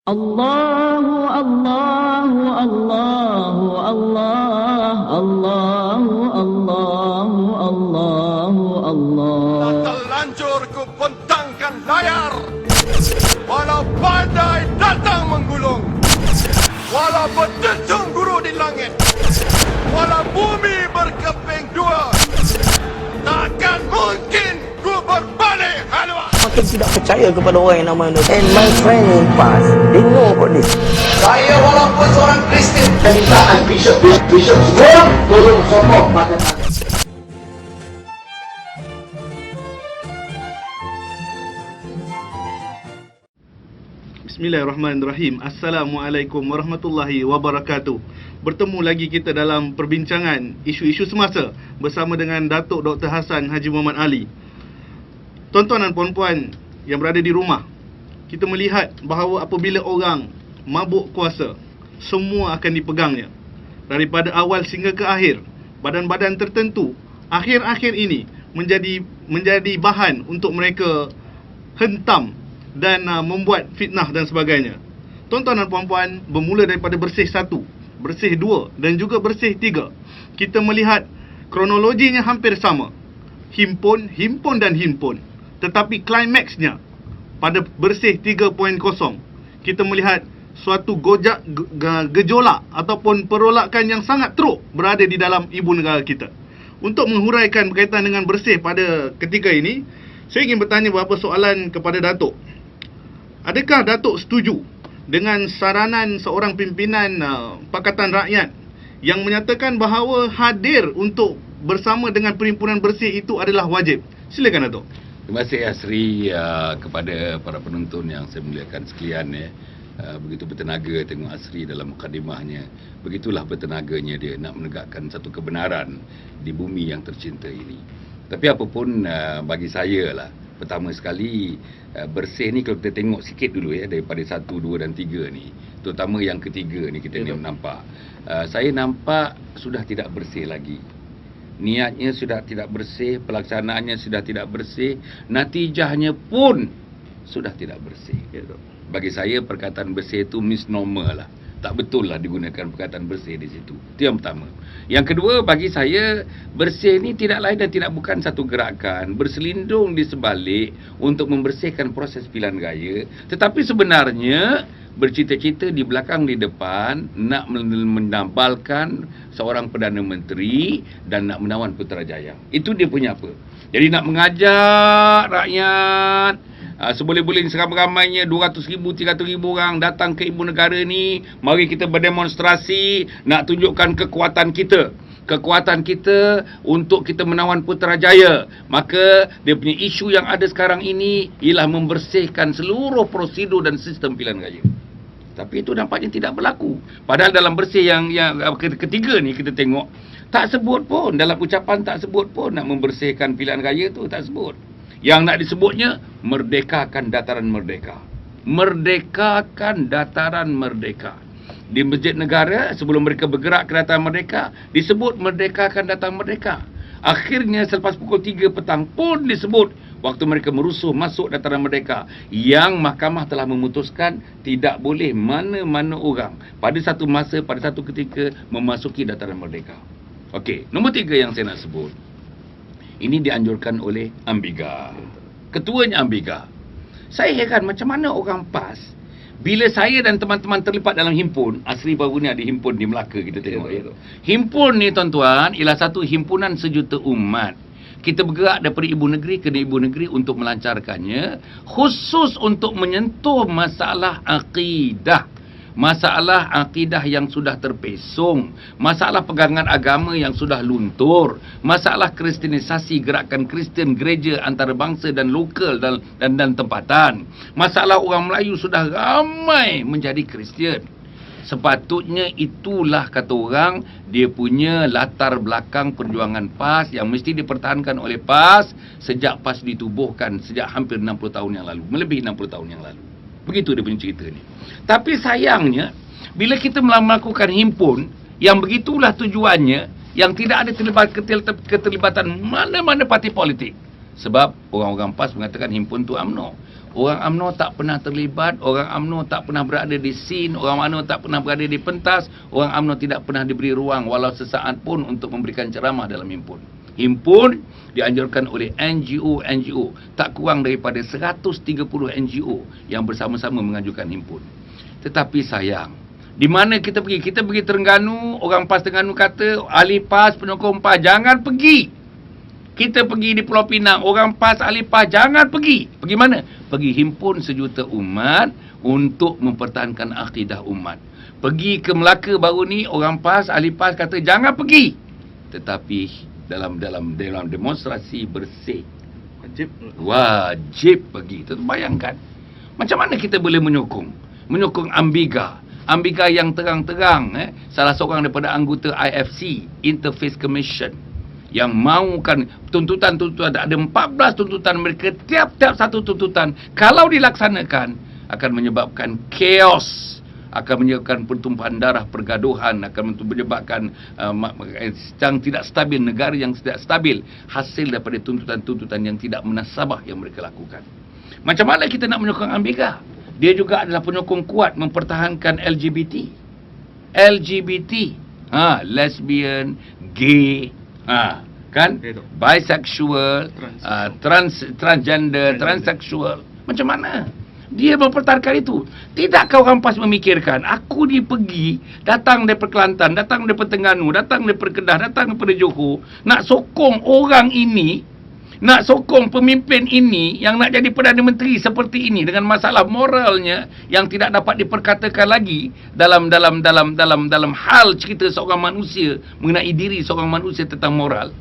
Allahu Allahu Allahu Allah Allahu Allahu Allahu Allah. Terlanjur ku bentangkan layar, walau badai datang menggulung, walau berdentum guru di langit, walau bumi berkeping dua, takkan mungkin ku berbalik haluan. Makin tidak percaya kepada orang yang nama Nur. And my friend in past, they know about this. Saya walaupun seorang Kristian, permintaan bishop semua tolong sokong pada Bismillahirrahmanirrahim. Assalamualaikum warahmatullahi wabarakatuh. Bertemu lagi kita dalam perbincangan isu-isu semasa bersama dengan Datuk Dr. Hassan Haji Muhammad Ali. Tuan-tuan dan puan-puan yang berada di rumah, kita melihat bahawa apabila orang mabuk kuasa, semua akan dipegangnya. Daripada awal sehingga ke akhir, badan-badan tertentu akhir-akhir ini menjadi bahan untuk mereka hentam dan membuat fitnah dan sebagainya. Tuan-tuan dan puan-puan, bermula daripada bersih 1, bersih 2 dan juga bersih 3. Kita melihat kronologinya hampir sama. Himpun dan himpun. Tetapi klimaksnya pada bersih 3.0, kita melihat suatu gejolak ataupun perolakan yang sangat teruk berada di dalam ibu negara kita. Untuk menghuraikan berkaitan dengan bersih pada ketika ini, saya ingin bertanya beberapa soalan kepada Datuk. Adakah Datuk setuju dengan saranan seorang pimpinan Pakatan Rakyat yang menyatakan bahawa hadir untuk bersama dengan perhimpunan bersih itu adalah wajib? Silakan Datuk. Terima kasih Asri, kepada para penonton yang saya muliakan sekalian ya. Begitu bertenaga tengok Asri dalam mukadimahnya. Begitulah bertenaganya dia nak menegakkan satu kebenaran di bumi yang tercinta ini. Tapi apapun, bagi saya lah, pertama sekali bersih ni kalau kita tengok sikit dulu ya, daripada 1, 2 dan 3 ni, terutama yang ketiga ni kita ni nampak. Saya nampak sudah tidak bersih lagi. Niatnya sudah tidak bersih, pelaksanaannya sudah tidak bersih, natijahnya pun sudah tidak bersih. Bagi saya perkataan bersih itu misnomer lah. Tak betul lah digunakan perkataan bersih di situ. Itu yang pertama. Yang kedua, bagi saya bersih ni tidak lain dan tidak bukan satu gerakan berselindung di sebalik untuk membersihkan proses pilihan raya, tetapi sebenarnya bercita-cita di belakang di depan nak menambalkan seorang Perdana Menteri dan nak menawan Putrajaya. Itu dia punya apa. Jadi nak mengajak rakyat seboleh-boleh seramai-ramainya 200,000, 300,000 orang datang ke ibu negara ni, mari kita berdemonstrasi nak tunjukkan kekuatan kita. Kekuatan kita untuk kita menawan Putrajaya. Maka dia punya isu yang ada sekarang ini ialah membersihkan seluruh prosedur dan sistem pilihan raya. Tapi itu nampaknya tidak berlaku. Padahal dalam bersih yang ketiga ni kita tengok, tak sebut pun, dalam ucapan tak sebut pun nak membersihkan pilihan raya tu, tak sebut. Yang nak disebutnya, merdekakan dataran merdeka. Merdekakan dataran merdeka. Di Masjid Negara, sebelum mereka bergerak ke dataran merdeka, disebut merdekakan dataran merdeka. Akhirnya selepas pukul 3 petang pun disebut waktu mereka merusuh masuk dataran merdeka, yang mahkamah telah memutuskan tidak boleh mana-mana orang pada satu masa, pada satu ketika memasuki dataran merdeka. Okey, nombor 3 yang saya nak sebut. Ini dianjurkan oleh Ambiga. Ketuanya Ambiga. Saya heran macam mana orang PAS, bila saya dan teman-teman terlibat dalam himpun, Asri baru ni ada himpun di Melaka kita tengok ya. Himpun ni tuan-tuan ialah satu himpunan sejuta umat. Kita bergerak daripada ibu negeri ke ibu negeri untuk melancarkannya, khusus untuk menyentuh masalah akidah. Masalah akidah yang sudah terpesong, masalah pegangan agama yang sudah luntur, masalah kristenisasi gerakan Kristen gereja antarabangsa dan lokal dan tempatan. Masalah orang Melayu sudah ramai menjadi Kristian. Sepatutnya itulah kata orang dia punya latar belakang perjuangan PAS yang mesti dipertahankan oleh PAS sejak PAS ditubuhkan sejak hampir 60 tahun yang lalu, melebihi 60 tahun yang lalu. Begitu dia punya cerita ni. Tapi sayangnya, bila kita melakukan himpun yang begitulah tujuannya, yang tidak ada keterlibatan mana-mana parti politik. Sebab orang-orang PAS mengatakan himpun tu UMNO. Orang UMNO tak pernah terlibat, orang UMNO tak pernah berada di scene, orang UMNO tak pernah berada di pentas, orang UMNO tidak pernah diberi ruang walau sesaat pun untuk memberikan ceramah dalam himpun. Himpun dianjurkan oleh NGO tak kurang daripada 130 NGO yang bersama-sama mengajukan himpun. Tetapi sayang, di mana kita pergi? Kita pergi Terengganu, orang PAS Terengganu kata, ahli PAS, penyokong PAS, jangan pergi. Kita pergi di Pulau Pinang, orang PAS, ahli PAS, jangan pergi. Pergi mana? Pergi himpun sejuta umat untuk mempertahankan akidah umat. Pergi ke Melaka baru ni, orang PAS, ahli PAS kata, jangan pergi. Tetapi dalam demonstrasi bersih, wajib pergi. Bayangkan, macam mana kita boleh menyokong Ambiga yang terang-terang, salah seorang daripada anggota IFC, Interface Commission, yang mahukan tuntutan-tuntutan, ada 14 tuntutan mereka, tiap-tiap satu tuntutan kalau dilaksanakan akan menyebabkan chaos, akan menyebabkan pertumpahan darah, pergaduhan, akan menyebabkan yang tidak stabil, negara yang tidak stabil, hasil daripada tuntutan-tuntutan yang tidak munasabah yang mereka lakukan. Macam mana kita nak menyokong Ambiga? Dia juga adalah penyokong kuat mempertahankan LGBT, lesbian, gay, kan, bisexual, transgender, transseksual. Macam mana dia mempertahankan itu? Tidakkah orang PAS memikirkan, aku ni pergi, datang daripada Kelantan, datang daripada Terengganu, datang daripada Kedah, datang daripada Johor, nak sokong orang ini, nak sokong pemimpin ini yang nak jadi Perdana Menteri seperti ini dengan masalah moralnya yang tidak dapat diperkatakan lagi dalam hal cerita seorang manusia, mengenai diri seorang manusia tentang moral.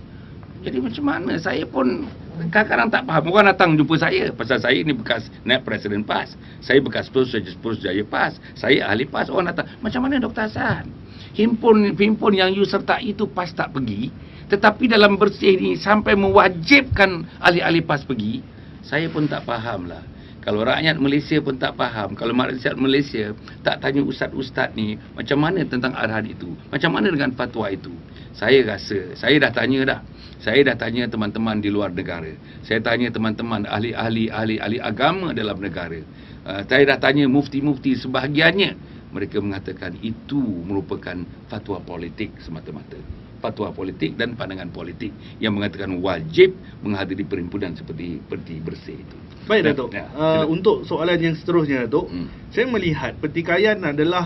Jadi macam mana? Saya pun kadang-kadang tak faham. Orang datang jumpa saya pasal saya ni bekas naib Presiden PAS, saya bekas Pusatjaya PAS, saya ahli PAS. Orang datang, macam mana Dr. Hassan? Himpun yang you sertai itu PAS tak pergi, tetapi dalam bersih ni sampai mewajibkan ahli-ahli PAS pergi. Saya pun tak faham lah. Kalau rakyat Malaysia pun tak faham, kalau rakyat Malaysia tak tanya ustaz-ustaz ni macam mana tentang arahan itu, macam mana dengan fatwa itu. Saya rasa, saya dah tanya teman-teman di luar negara, saya tanya teman-teman ahli agama dalam negara, saya dah tanya mufti-mufti, sebahagiannya mereka mengatakan itu merupakan fatwa politik semata-mata. Fatwa politik dan pandangan politik yang mengatakan wajib menghadiri perhimpunan seperti bersih itu. Baik Datuk, untuk soalan yang seterusnya Datuk, saya melihat pertikaian adalah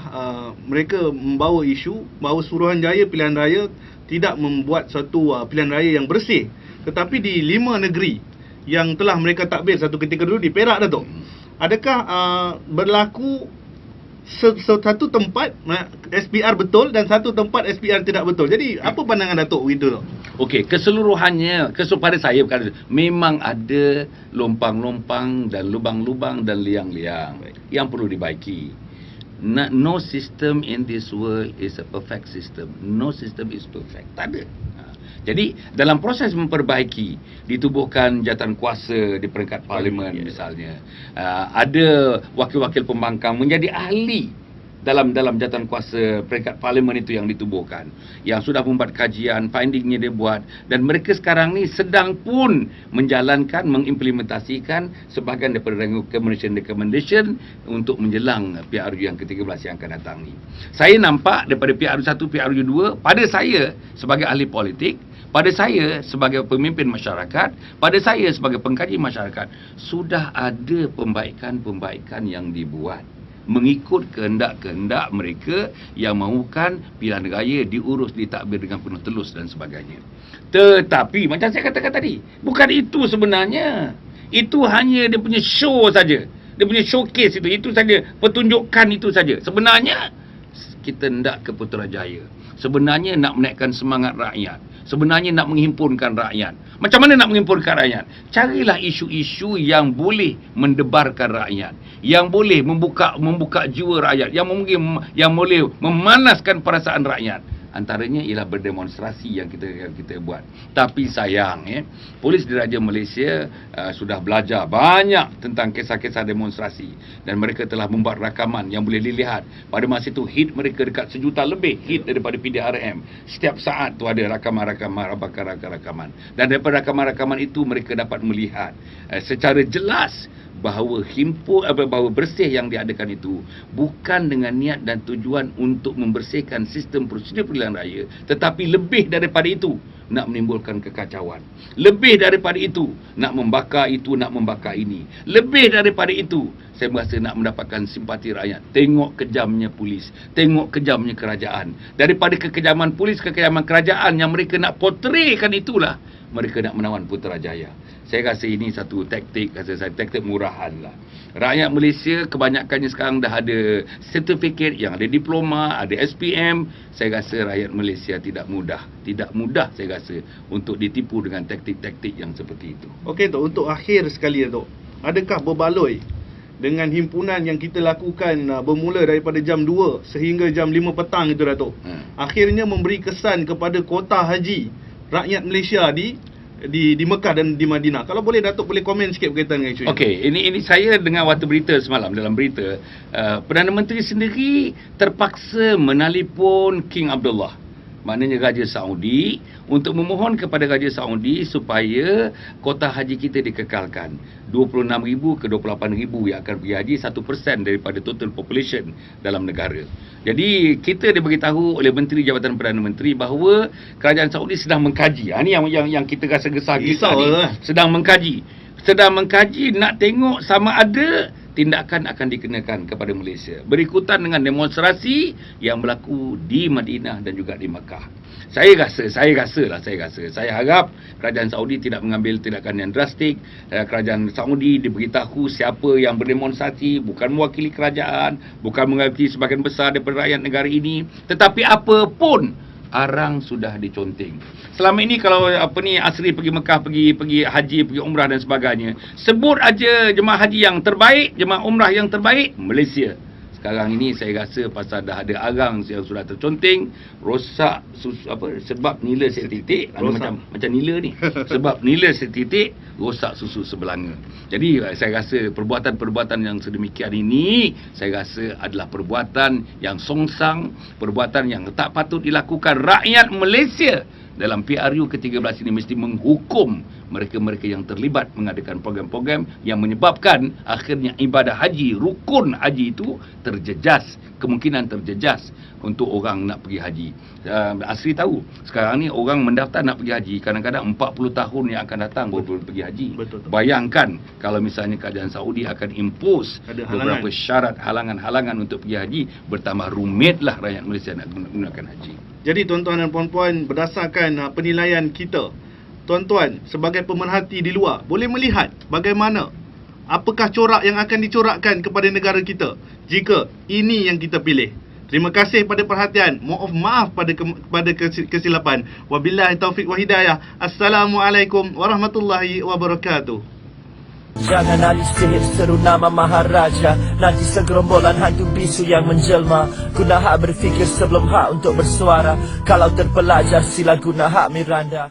mereka membawa isu bahawa Suruhanjaya Pilihan Raya tidak membuat suatu pilihan raya yang bersih. Tetapi di 5 negeri yang telah mereka takbir satu ketika dulu di Perak Datuk, adakah berlaku satu tempat SPR betul dan satu tempat SPR tidak betul? Jadi apa pandangan Datuk itu? Okey, keseluruhannya pada saya berkata memang ada lompang-lompang dan lubang-lubang dan liang-liang yang perlu dibaiki. No system in this world is a perfect system. No system is perfect. Tak ada. Jadi dalam proses memperbaiki, ditubuhkan jawatan kuasa di peringkat parlimen misalnya, ada wakil-wakil pembangkang menjadi ahli dalam jawatan kuasa peringkat parlimen itu yang ditubuhkan, yang sudah membuat kajian, findingnya dia buat, dan mereka sekarang ni sedang pun menjalankan, mengimplementasikan sebahagian daripada recommendation untuk menjelang PRU yang ke-13 yang akan datang ni. Saya nampak daripada PRU 1, PRU 2, pada saya sebagai ahli politik, pada saya sebagai pemimpin masyarakat, pada saya sebagai pengkaji masyarakat, sudah ada pembaikan-pembaikan yang dibuat mengikut kehendak-kehendak mereka yang mahukan pilihan raya diurus, ditakbir dengan penuh telus dan sebagainya. Tetapi macam saya katakan tadi, bukan itu sebenarnya. Itu hanya dia punya show saja. Dia punya showcase itu saja, pertunjukan itu saja. Sebenarnya kita hendak ke Putrajaya. Sebenarnya nak menaikkan semangat rakyat. Sebenarnya nak menghimpunkan rakyat. Macam mana nak menghimpunkan rakyat? Carilah isu-isu yang boleh mendebarkan rakyat, yang boleh membuka jiwa rakyat, yang boleh memanaskan perasaan rakyat. Antaranya ialah berdemonstrasi yang kita buat. Tapi sayang, Polis Diraja Malaysia sudah belajar banyak tentang kisah-kisah demonstrasi dan mereka telah membuat rakaman yang boleh dilihat. Pada masa itu hit mereka dekat 1 juta lebih hit daripada PDRM. Setiap saat tu ada rakaman. Dan daripada rakaman-rakaman itu mereka dapat melihat secara jelas bahawa bahawa bersih yang diadakan itu bukan dengan niat dan tujuan untuk membersihkan sistem prosedur pilihan raya, tetapi lebih daripada itu nak menimbulkan kekacauan. Lebih daripada itu nak membakar itu, nak membakar ini. Lebih daripada itu saya merasa nak mendapatkan simpati rakyat. Tengok kejamnya polis, tengok kejamnya kerajaan. Daripada kekejaman polis, kekejaman kerajaan yang mereka nak portraykan itulah mereka nak menawan Putrajaya. Saya rasa ini satu taktik murahan lah. Rakyat Malaysia kebanyakannya sekarang dah ada sertifikat, yang ada diploma, ada SPM. Saya rasa rakyat Malaysia tidak mudah saya rasa untuk ditipu dengan taktik-taktik yang seperti itu. Okey Tok, untuk akhir sekali Tok, adakah berbaloi dengan himpunan yang kita lakukan bermula daripada jam 2 sehingga jam 5 petang itu Datuk, akhirnya memberi kesan kepada kota haji rakyat Malaysia di Mekah dan di Madinah? Kalau boleh Datuk boleh komen sikit berkaitan dengan isu ini. Okey, ini saya dengar waktu berita semalam, dalam berita Perdana Menteri sendiri terpaksa menelpon King Abdullah, maknanya Raja Saudi, untuk memohon kepada Raja Saudi supaya kota haji kita dikekalkan. 26,000 ke 28,000 yang akan pergi haji, 1% daripada total population dalam negara. Jadi kita diberitahu oleh Menteri Jabatan Perdana Menteri bahawa Kerajaan Saudi sedang mengkaji. Ini yang kita rasa gesah ni. Sedang mengkaji nak tengok sama ada tindakan akan dikenakan kepada Malaysia berikutan dengan demonstrasi yang berlaku di Madinah dan juga di Mekah. Saya harap Kerajaan Saudi tidak mengambil tindakan yang drastik. Kerajaan Saudi diberitahu siapa yang berdemonstrasi, bukan mewakili kerajaan, bukan mewakili sebahagian besar daripada rakyat negara ini, tetapi apa pun arang sudah diconteng. Selama ini kalau Asri pergi Mekah, pergi haji, pergi umrah dan sebagainya, sebut aja jemaah haji yang terbaik, jemaah umrah yang terbaik Malaysia. Sekarang ini saya rasa pasal dah ada arang yang sudah terconteng, rosak sebab nila setitik, macam nila ni. Sebab nila setitik rosak susu sebelanga. Jadi saya rasa perbuatan-perbuatan yang sedemikian ini saya rasa adalah perbuatan yang songsang, perbuatan yang tak patut dilakukan. Rakyat Malaysia dalam PRU ke-13 ini mesti menghukum mereka-mereka yang terlibat mengadakan program-program yang menyebabkan akhirnya ibadah haji, rukun haji itu kemungkinan terjejas untuk orang nak pergi haji. Asri tahu sekarang ni orang mendaftar nak pergi haji kadang-kadang 40 tahun yang akan datang baru pergi haji. Betul. Bayangkan kalau misalnya Kerajaan Saudi akan impose beberapa syarat, halangan-halangan untuk pergi haji, bertambah rumitlah rakyat Malaysia nak menggunakan haji. Jadi tuan-tuan dan puan-puan, berdasarkan penilaian kita, tuan-tuan sebagai pemerhati di luar boleh melihat bagaimana, apakah corak yang akan dicorakkan kepada negara kita jika ini yang kita pilih. Terima kasih pada perhatian. Maaf pada kesilapan. Wabillahi taufiq wa hidayah. Assalamualaikum warahmatullahi wabarakatuh. Jangan alis sihir seru nama Maharaja, nanti segerombolan hantu bisu yang menjelma. Guna hak berfikir sebelum hak untuk bersuara. Kalau terpelajar sila guna hak Miranda.